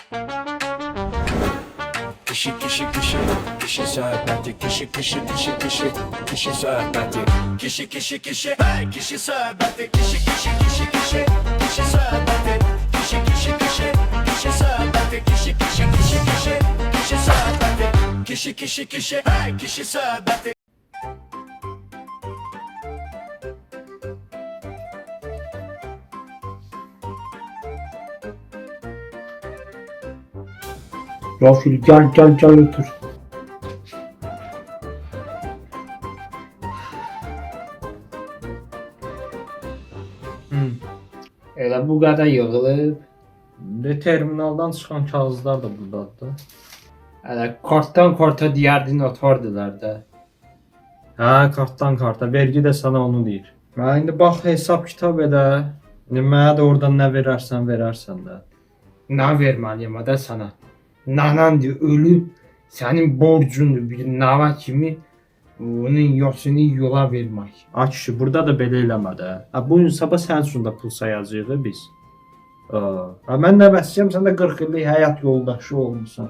Kişi sohbeti kişi sohbeti hey kişi sohbeti kişi sohbeti kişi sohbeti sohbeti hey kişi sohbeti. Rafil gel otur. Elə bu qədər yığılıb. Terminaldan çıxan kağızlar da buradadır. Elə kartdan karta deyərdin atardılar da. Hə, kartdan karta. Vergi də sana onu deyir. Mən indi bax hesab kitab edə. İndi mənə də oradan nə verərsən də. Nə verməliyəm da sana? Nanandır, ölüb, sənin borcundur bir nava kimi onun yosunu yola vermək. Ay kişi, burada da belə eləmə də. Bu gün sabah sənin üçün də pul sayacağıq biz. Mən nə bəsəyəm, sən də 40 illik həyat yoldaşı olmusan.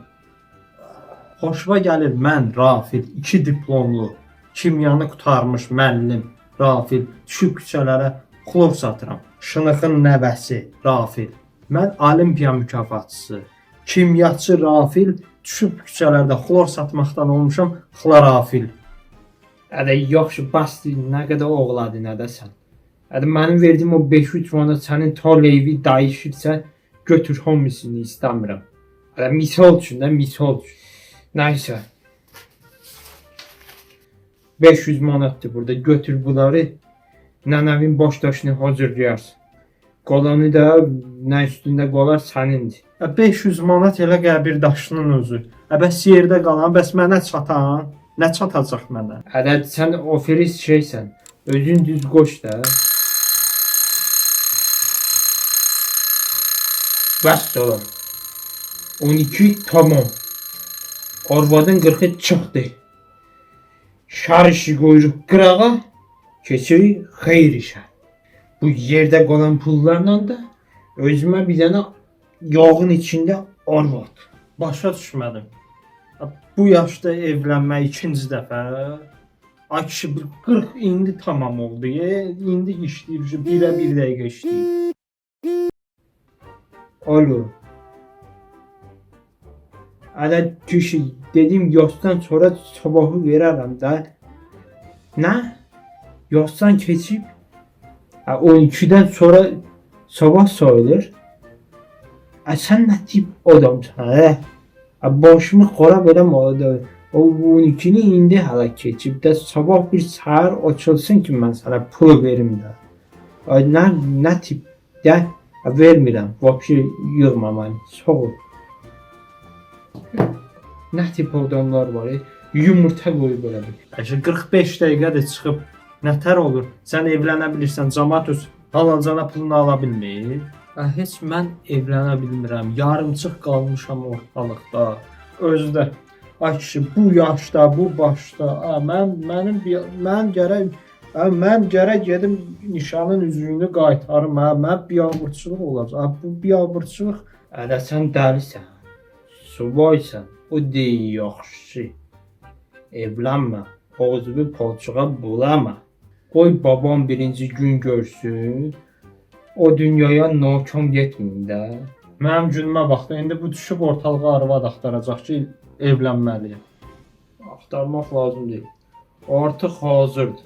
Xoşuma gəlir mən, Rafil, 2 diplomlu, kimyanı qurtarmış müəllim, Rafil, düşüb küçələrə xlor satıram. Şınıxın nəvəsi, Rafil. Mən olimpiya mükafatçısı, kimyaçı Rafil, düşüb küçələrdə xlor satmaqdan olmuşam, xlorafil. Hədə yaxşı, bastı, nə qədər oğladı, nə də sən. Hədə mənim verdiyim o 5-3 manat sənin talevi dəyişirsə, götür hamısını istəmirəm. Hədə misal üçün də, misal üçün. Nəysə. 500 manatdır burada, götür bunları, nənəvin boş daşını hazırlayarsın. Qalanı da nə üstündə qalar sənindir. 500 manat elə qəbir daşının özü. Bəs yerdə qalan, bəs mənə çatan? Nə çatacaq mənə? Hədə sən oferiz şeysən, özün düz qoş da. Bəs oğlum. 12 tamam. Arvadın 40'ı çıxdı. Şar işi qoyuruq qırağa, keçirik xeyir işə. Bu yerdə qalan pullarla da özümə bir dənə yağın içində arvad. Başa düşmədim. Bu yaşda evlənmək ikinci dəfə. Ay kişi, 40 indi tamam oldu. İndi işləyir, birə bir dəqiqə işləyir. Alo. Hədə kişi, dedim yasdan sonra sabahı verərəm da. Nə? Yasdan keçib 12'den sonra sabah sayılır. Sen ne tip adamsın? Başımı qara verəm o 12'ni indi hələ keçib də sabah bir səhər açılsın ki mən sənə pul verim də. Nə tip də vermirəm. Vəbşi yığma mən. Sağ ol. Nə tip adamlar var? Yumurta qoyub belə bir. 45 dəqiqədir çıxıb. Nətər olur? Sən evlənə bilirsən, cəmaət öz hal-hazırda pulunu ala bilmir. Heç mən evlənə bilmirəm. Yarımçıq qalmışam ortalıqda. Özdə. Ay kişi, bu yaşda, bu başda, mən gərək gedim nişanın üzüyünü qaytarım. Mən biabırçılıq olacaq. Bu biabırçılıq. Hələ sən dəlisən. Subaysan. O deyil yaxşı. Evlənmə. Ağzını palçığa bulama. Qoy babam birinci gün görsün. O dünyaya nakam getməyim də. Mənim günümə baxdı. İndi bu düşüb ortalığa arvad axtaracaq ki, evlənməliyəm. Axtarmaq lazım deyil. Artıq hazırdır.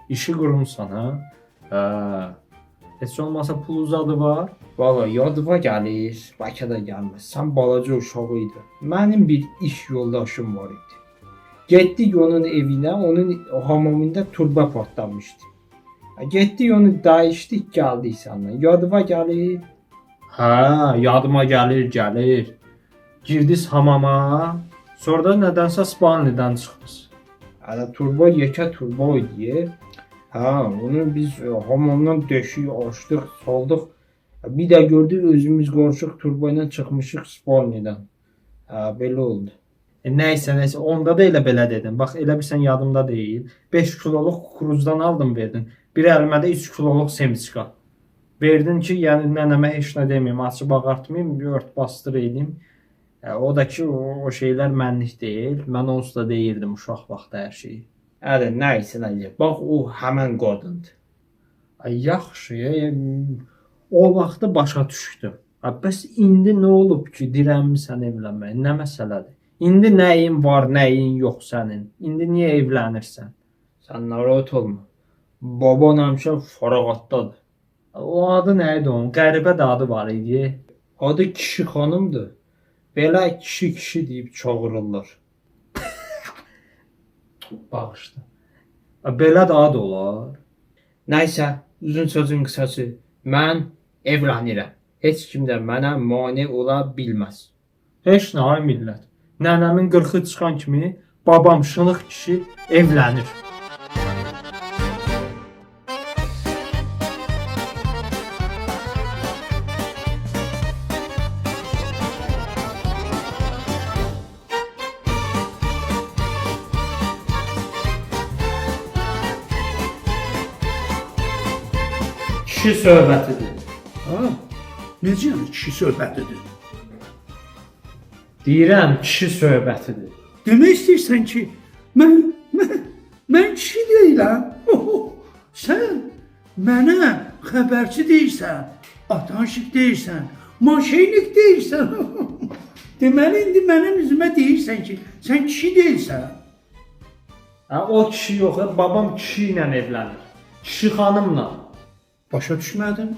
İşi qurmusan, hə? Heç olmasa pul uzadı var. Valla yadıma gəlir, bəlkə də gəlməz. Sən balaca uşağı idi. Mənim bir iş yoldaşım var idi. Getdik onun evinə, onun hamamında turba partlamışdı. Getdik onu dəyişdik, gəldik səndən. Yadıma gəlir. Hə, yadıma gəlir. Girdiniz hamama, sonra da nədənsə Spanlidən çıxdınız. Hələ turba yekə turba idi. Onu biz hamamdan döşüyü açdıq, saldıq. Bir də gördük özümüz qarışıq turba ilə çıxmışıq Spanlidən. Belə oldu. Nəysə, onda da elə belə dedim. Bax, elə bilsən yadımda deyil. 5 kiloluq kukuruzdan aldım verdin. Bir əlimə də 3 kiloluq semiçka. Verdin ki, yəni nənəmə heç nə deməyim, açıb ağartmayım, ört bastır edeyim. O da ki, o şeylər mənlik deyil. Mən onsuz da deyirdim uşaq vaxtı hər şeyi. Hədə nəysə nəyə. Bax o həmin qadındır. Ay yaxşı, o vaxtı başa düşdüm. Bəs indi nə olub ki, dirənmisən evlənməyə? Nə məsələdir? İndi nəyin var, nəyin yox sənin? İndi niyə evlənirsən? Sən narahat olma. Baban həmişə fərağatdadır. O adı nə idi onun? Qəribə də adı var idi. Adı kişi xanımdır. Belə kişi deyib çağırırlar. Bağışla. Belə də ad olar. Nəysə, uzun sözün qısası, mən evlənirəm. Heç kim də mənə mane ola bilməz. Heç nə ay millət. Nənəmin 40-ı çıxan kimi babam şınıq kişi evlənir. Kişi söhbətidir. Ha, necə yəni kişi söhbətidir? Deyirəm, kişi söhbətidir. Demək istəyirsən ki, mən kişi deyiləm. Sən mənə xəbərçi deyirsən, atanşik deyirsən, maşinlik deyirsən. Deməli indi mənim üzümə deyirsən ki, sən kişi deyilsən. O kişi yox, babam kişi ilə evlənir. Kişi xanımla. Başa düşmədim.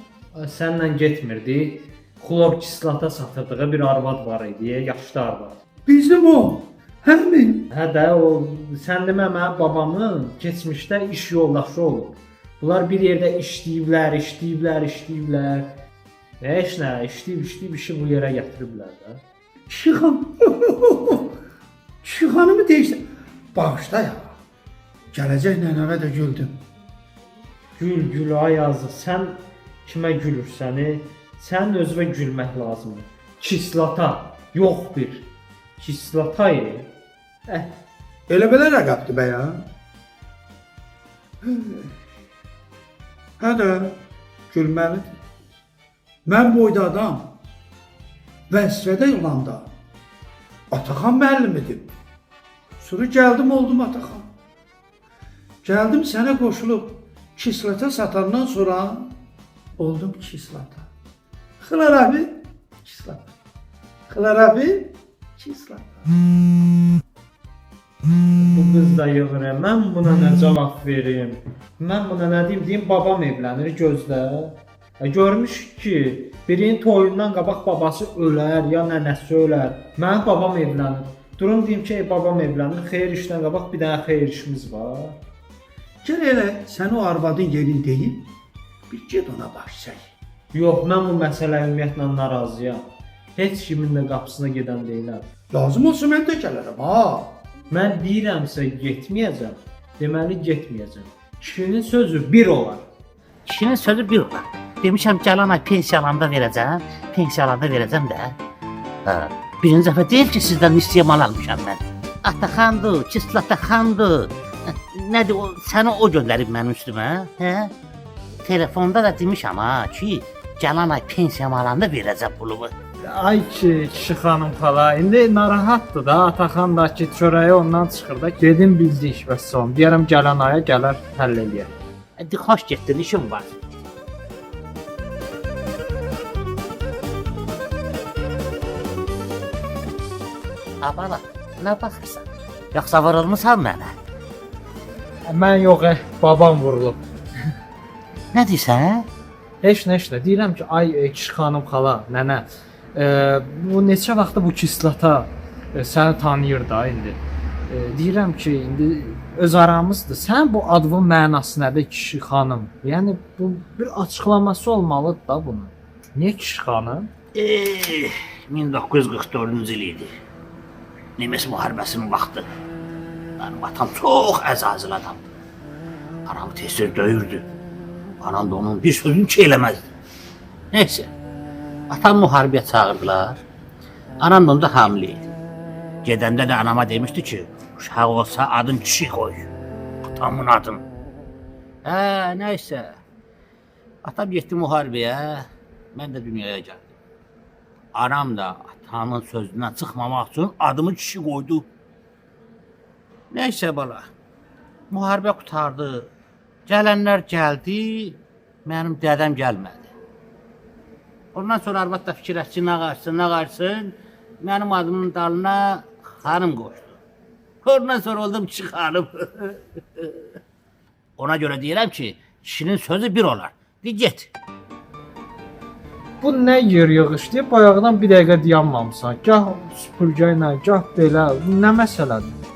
Sənlə getmirdi. Xlor kislata satırdığı bir arvad var idi, yaşlı arvad. Bizim o, həmin. Hə də o sən demə mənim babamın keçmişdə iş yoldaşı olub. Bunlar bir yerdə işləyiblər. Heç nə, işləyib işi bu yerə gətiriblər də. Kişi xanım. Kişi xanımı deyirsən. Bağışla ya. Gələcək nənəmə də güldüm. Gül ay yazıq. Sən kimə gülürsən? Sən özünə gülmək lazımdır. Kislata, yox bir. Kislata. Elə belə rəqəbdir bə ya. Hə də gülməlidir. Mən boyda adam vəzifədə olanda Ataxan müəllim idim. Sonra gəldim oldum Ataxan. Gəldim sənə qoşulub kislata satandan sonra oldum kislata. Xılar abi kislata. Xılar abi kislata. Bu qız da yığır. Mən buna nə cavab verim? Mən buna nə deyim? Babam evlənir, gözlə. Görmüş ki, birinin toyundan qabaq babası ölər, ya nənəsi ölər. Mənim babam evlənir. Durum deyim ki, babam evlənir, xeyir işdən qabaq bir dənə xeyir işimiz var. Gəl elə sən o arvadın yerin deyib, bir get ona baş çək. Yox, mən bu məsələ ümumiyyətlə narazıyam. Heç kimin də qapısına gedən deyiləm. Lazım olsa mən də gələrəm ha. Mən deyirəmsə getməyəcəm, deməli getməyəcəm. Kişinin sözü bir olar. Kişinin sözü bir olar. Demişəm gələn ay pensiyalarında verəcəm də. Birinci dəfə deyil ki, sizdən nissiyə mal almışam mən. Ataxandır, kislataxandır. Nədir o, səni o göndərib mənim üstümə? Hə? Telefonda da demişəm ha ki, gələn ay pensiya malında verəcəm pulumu. Ay ki, kişi xanım xala, indi narahatdır da, Ataxan da ki, çörəyi ondan çıxır da, gedim bildik və son. Deyərəm gələn aya gələr, həll eləyər. Xoş getdin, işim var. Abala, nə baxırsan? Yoxsa vurulmusan mənə? Mən yox, babam vurulub. Nə deyirsən? Heç nə. Deyirəm ki, ay kişi xanım xala, nənə, bu neçə vaxtı bu kislata səni tanıyır da indi. Deyirəm ki, indi öz aramızdır. Sən bu adının mənası nədir kişi xanım? Yəni bu bir açıqlaması olmalıdır da bunun. Niyə kişi xanım? 1944-cü il idi. Nemes müharibəsinin vaxtı. Mənim atam çox əzazil adamdı. Anam tez-tez döyürdü. Anam da onun bir sözünü ki eləməzdi. Neyse, atam müharibəyə çağırdılar. Anam da onda hamilə idi. Gedəndə də anama demişdi ki, uşaq olsa adın kişi qoy. Atamın adın. Neyse. Atam getdi müharibəyə, mən də dünyaya gəldim. Anam da atamın sözündən çıxmamaq üçün adımı kişi qoydu. Nəysə bala, müharibə qutardı. Gələnlər gəldi, mənim dədəm gəlmədi. Ondan sonra arvad da fikirləşdi, nə qaçsın, mənim adımın dalına xanım qoşdu. Ondan sonra oldum kişi xanım. Ona görə deyirəm ki, kişinin sözü bir olar. De get. Bu nə yer yığışdı? Bayaqdan bir dəqiqə dayanmamısan. Gah süpürgə ilə, gah belə. Bu nə məsələdir?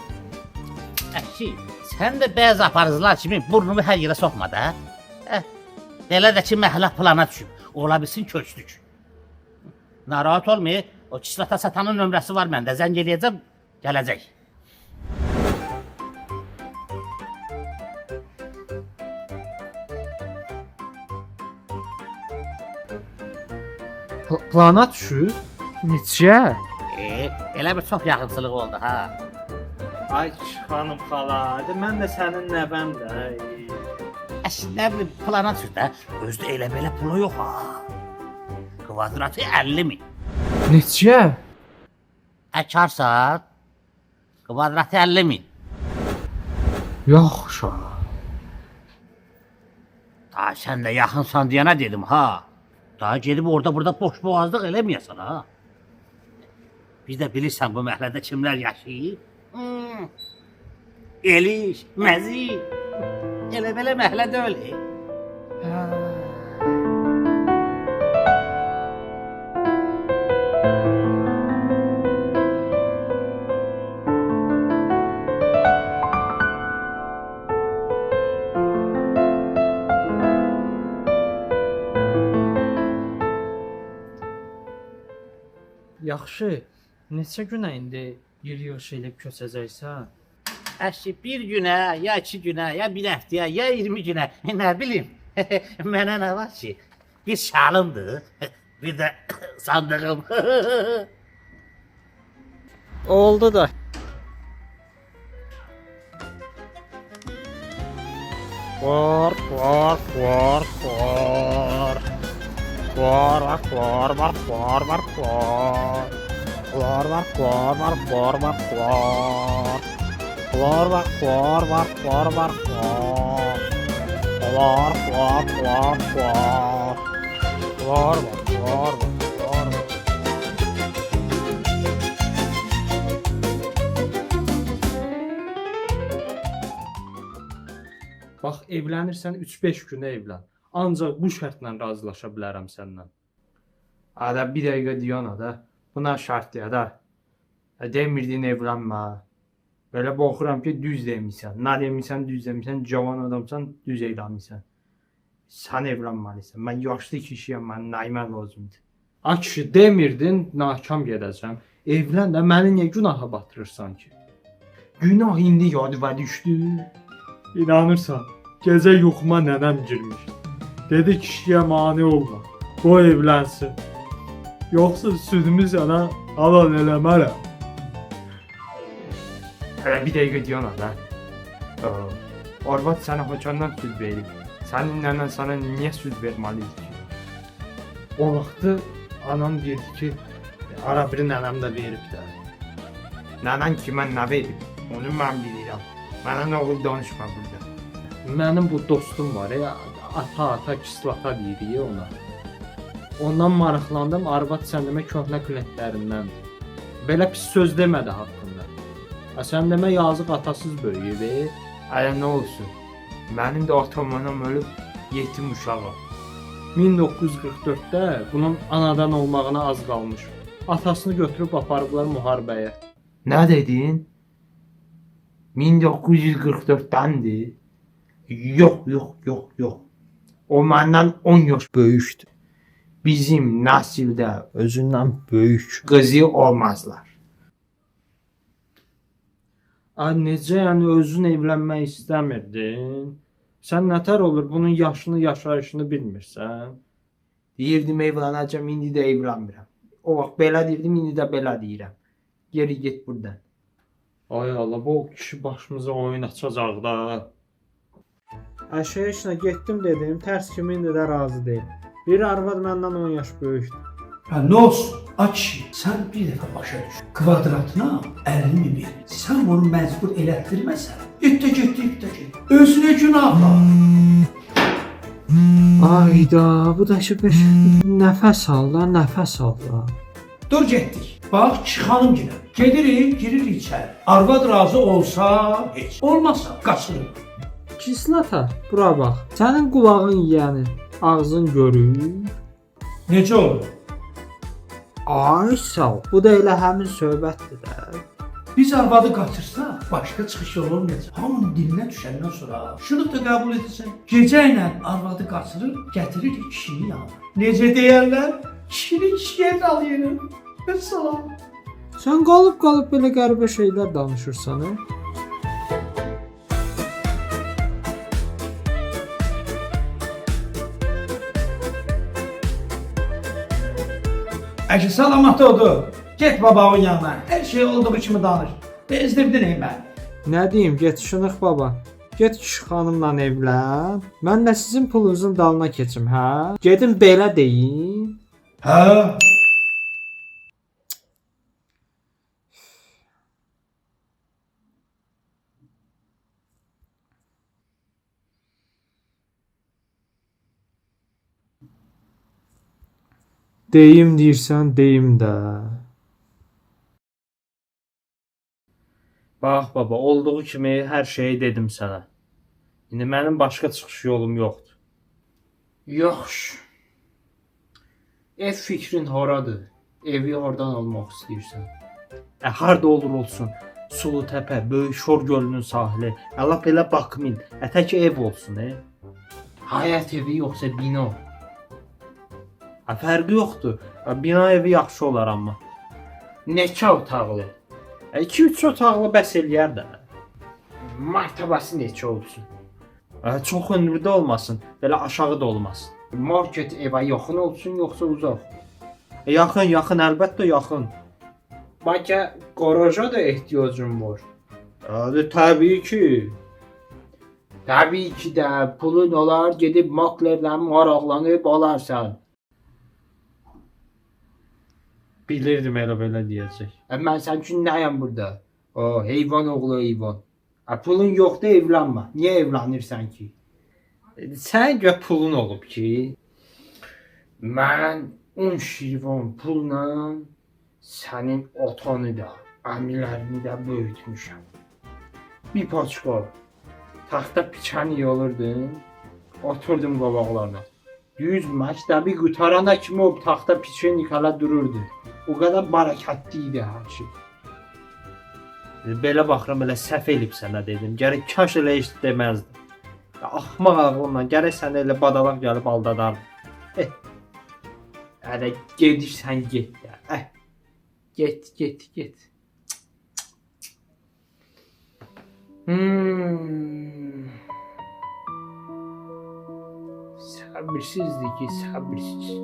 Əşi, sən də bəzi aparıcılar kimi burnumu hər yerə soxma da. Belə də ki, məhlə plana düşüb. Ola bilsin köçdük. Narahat olma, o kislata satanın nömrəsi var məndə. Zəng eləyəcəm, gələcək. Plana düşür? Neçə? Elə bir çox yaxınçılıq oldu ha. Ay xanım xala, mən də sənin nəvəm də. Əslində bir plana düşür də. Özdə elə belə pulu yox ha. Kvadratı 50 min. Neçə? Əkarsan, kvadratı 50 min. Yaxşı. Daha sən də yaxınsan deyənə dedim ha. Daha gedib orada burada boş boğazlıq eləməyəsən ha. Biz də bilirsən bu məhəllədə kimlər yaşayır? Eliş, Məzi. Elə belə məhəllədə öyle. Yaxşı. Neçə günə indi yer yığışı ilə köçəcəksən? Əşi bir günə, ya 2 günə, ya bir həftəyə, ya 20 günə, nə bilim. Mənə nə var ki? Bir şalımdır, bir də sandığım. Oldu da. Var. Bax, evlənirsən 3-5 günə evlən. Ancaq bu şərtlə razılaşa bilərəm səndən. Ada bir dəqiqə deyən ada. Buna şərt ya da. Demirdin evlənmə. Belə baxıram ki, düz demirsən. Nə demirsən, düz demirsən. Cavan adamsan, düz evlənmirsən. Sən evlənməlisən. Mən yaşlı kişiyəm, mən nəyimə lazımdır. A kişi demirdin, nakam gedəcəm. Evlən də məni niyə günaha batırırsan ki? Günah indi yadıma düşdü. İnanırsan, gecə yuxuma nənəm girmiş. Dedi kişiyə mane olma, qoy evlənsin. Yoxsa südümü sənə halal eləmərəm. Hələ bir dəqiqə deyən ada. Arvad sənə hocandan süd verib. Sənin nənən sənə niyə süd verməlidir ki? O vaxtı anam dedi ki, ara bir nənəm də verib də. Nənən kimə nə verib? Onu mən bilirəm. Mənə nə olur danışma burada. Mənim bu dostum var ya, ata kislata deyirik ona. Ondan maraqlandım, arvad sən demə köhnə klientlərindən. Belə pis söz demədi haqqında. Sən demə yazıq atasız böyüyüb. Ələ nə olsun? Mənim də atam anam ölüb yetim uşağım. 1944-də bunun anadan olmağına az qalmış. Atasını götürüb aparıblar müharibəyə. Nə dedin? 1944-dəndir. Yox. O məndən 10 yaş böyükdür. Bizim nəsildə özündən böyük qızı olmazlar. Necə yəni özün evlənmək istəmirdin? Sən nətər olur bunun yaşını, yaşayışını bilmirsən? Deyirdim evlənəcəm, indi də evlənmirəm. O vaxt belə deyirdim, indi də belə deyirəm. Geri get buradan. Ay Allah, bu kişi başımıza oyun açacaq da. Əşəyə işinə getdim dedim, tərs kimi indi də razı deyil. Bir arvad məndən 10 yaş böyükdür. Ha, ne olsun? Aç, sen bir defa başa düş. Kvadratına 50 mi ver? Sen onu mecbur elettirmesen. İpte git. Özüne günah var. Ayda, bu da ki bir nəfəs al da, nəfəs al da. Dur getdik. Bak çıkalım yine. Gelirik, girir içeri. Arvad razı olsa hiç. Olmazsa kaçırır. Kislata, bura bax. Sənin qulağın yiyəni, ağzın görür. Necə olur? Ay sağ ol. Bu da elə həmin söhbətdir də. Biz arvadı kaçırsaq başka çıkış yolu olmayacak. Hamının diline düşenden sonra şunu da kabul edirsən. Gecəylə arvadı kaçırır, getirir kişinin yanına. Necə deyərlər? Kişinin kişiyə qalıyır. Salam. Sən qalıb belə qəribə şeylər danışırsan, hə? Əgər salamat oldu. Get babamın yanına. Her şey olduğu kimi danış. Bezdirdin mən. Nə deyim, get şınıq baba. Get kişi xanımla evlən. Mən də sizin pulunuzun dalına keçim, hə? Gedin belə deyin. Hə? Deyim deyirsən, deyim də. Bax baba, olduğu kimi hər şeyi dedim sənə. İndi mənim başqa çıxış yolum yoxdur. Yaxşı. Ev fikrin horadır. Evi oradan almaq istəyirsən. Harda olur olsun. Sulu təpə, böyük Şor gölünün sahili. Allah belə bakmayın. Tək ev olsun, Həyət evi yoxsa bina. Fərqi yoxdur. Bina evi yaxşı olar amma. Neçə otaqlı? 2-3 otaqlı bəs eləyər də. Mərtəbəsi neçə olsun? Çox hündürdə olmasın, belə aşağı da olmasın. Market evə yaxın olsun, yoxsa uzaq? Yaxın, əlbəttə yaxın. Bəlkə qaraja da ehtiyacım var. Təbii ki. Təbii ki də, pulun olar, gedib maklerlə maraqlanıb alarsan. Bilirdim elə belə deyəcək. Mən sən üçün nəyəm burada? Heyvan oğlu heyvan. Pulun yoxdur, evlənmə. Niyə evlənirsən ki? Sən gör pulun olub ki. Mən 10 şirvan pulla sənin otanı da, əmilərini də böyütmüşəm. Bir paçka taxta piçən yolurdum, oturdum qabaqlarına. 100 məktəbi qutarana kimi o taxta piçenik hələ dururdu. O qədər barakətli idi hər şey. Belə baxıram, elə səhv elib sənə dedim. Gərək kaş elə heç deməzdim. Axmaq ağlımla, gərək sənə elə badalaq gəlib aldadardım. Hələ gedirsən get də. Get. Səbirsizdir ki, səbirsiz.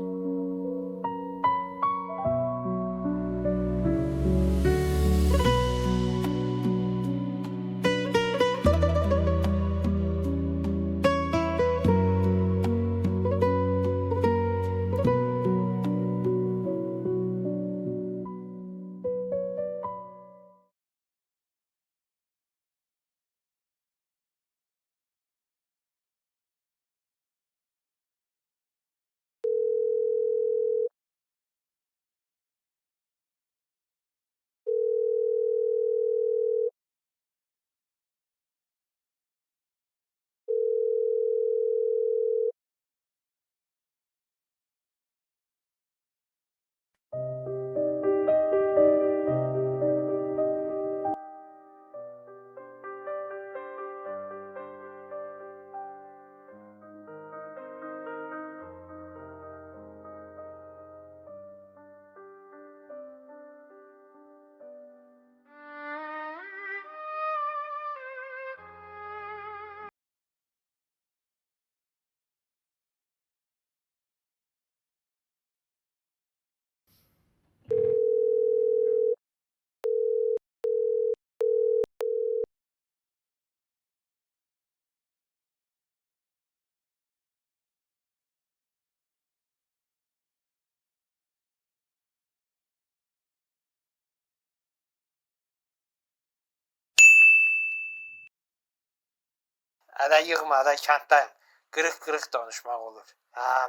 Hədə yığma, hədə kənddəyim. Qırıq-qırıq danışmaq olur.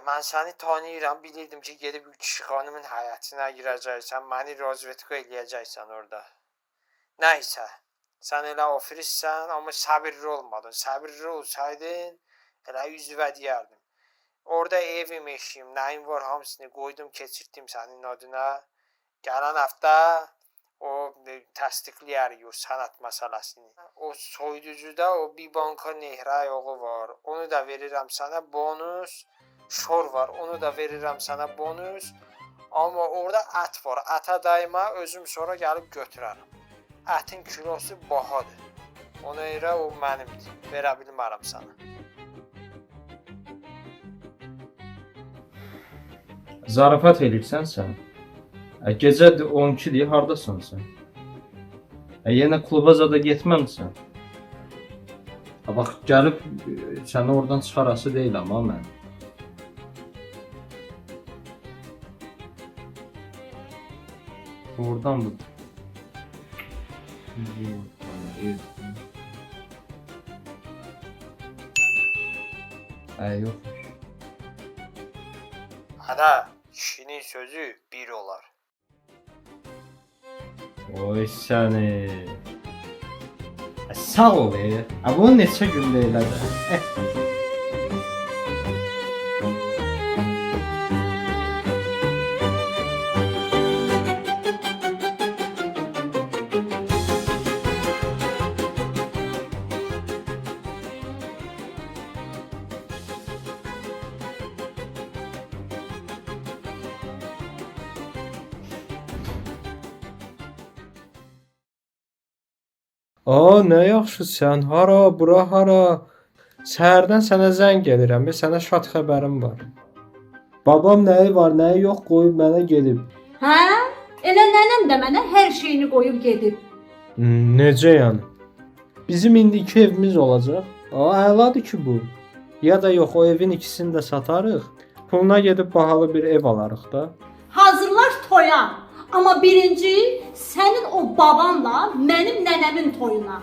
Mən səni tanıyıram, bilirdim ki, gedib kişi xanımın həyatına girəcəksən, məni rozvetka eləyəcəksən orada. Nəysə, sən elə ofrissən, amma səbirli olmadın. Səbirli olsaydın, elə üzvə deyərdim. Orada evim, eşiyim, nəyim var, hamısını qoydum, keçirtdim sənin adına. Gələn həftə o təsdiqləyərik o sənət məsələsini. O soyuducuda o bir banka nehrə yoğu var. Onu da verirəm sənə bonus. Şor var. Onu da verirəm sənə bonus. Amma orada ət var. Ətə dəyma, özüm sonra gəlib götürərəm. Ətin kilosu bahadır. Ona görə o mənimdir. Verə bilmərəm sənə. Zarafat edirsən sən? Gecə 12-dir, hardasan sən? Yenə kluba zada getməmisən? Bax, gəlib səni oradan çıxarası deyiləm ha mən. Oradan bu. Yox. Hədə, kişinin sözü bir olar. Oy səni. Sağ ol. Bunu neçə gündə elədi. Nə yaxşısan? Hara, bura hara? Səhərdən sənə zəng gəlirəm, sənə şad xəbərim var. Babam nəyi var, nəyi yox qoyub mənə gedib. Hə? Elə nənəm də mənə hər şeyini qoyub gedib. Necə yəni? Bizim indiki evimiz olacaq. Əladır ki bu. Ya da yox, o evin ikisini də satarıq. Puluna gedib bahalı bir ev alarıq da. Hazırlaş toya. Amma birinci sənin o babanla mənim nənəmin toyuna.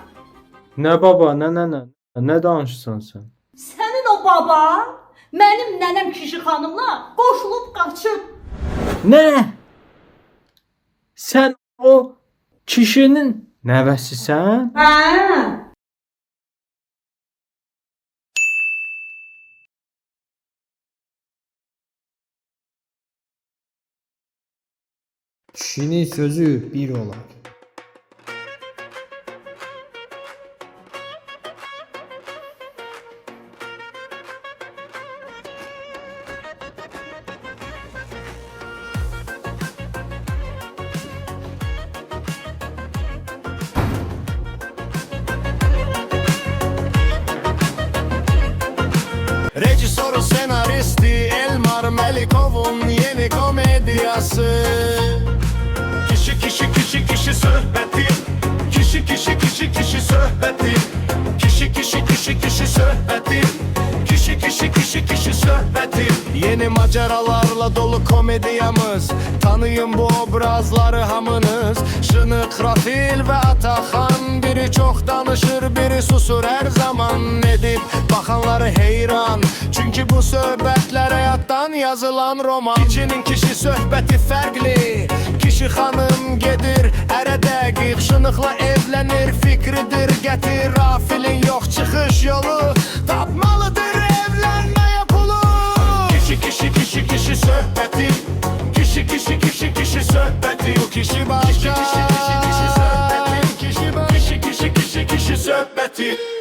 Nə baba, nə nənə? Nə danışırsan sən? Sənin o baba mənim nənəm kişi xanımla qoşulub qaçıb. Nə? Sən o kişinin nəvəsisən? Hə? Kişinin sözü bir olar. Rejisörü senaristi Elmar Melikov'un yeni komedyası. Kişi söhbəti. Kişi söhbəti. Kişi söhbəti. Kişi söhbəti. Yeni maceralarla dolu komediyamız. Tanıyın bu obrazları hamınız. Şınıq, Rafil ve Ataxan. Biri çok danışır, biri susur her zaman. Edip bakanları heyran. Çünkü bu söhbətlər həyatdan yazılan roman. İkinin kişi söhbəti fərqli. Kişi xanım gedir ərə dəqiq. Şınıqla evlənir, fikridir gətir. Rafilin yox çıxış yolu. Tapmalıdır evlənməyə pulu. Kişi söhbəti. Kişi söhbəti. Bu kişi başqa. Kişi söhbəti. Kişi söhbəti.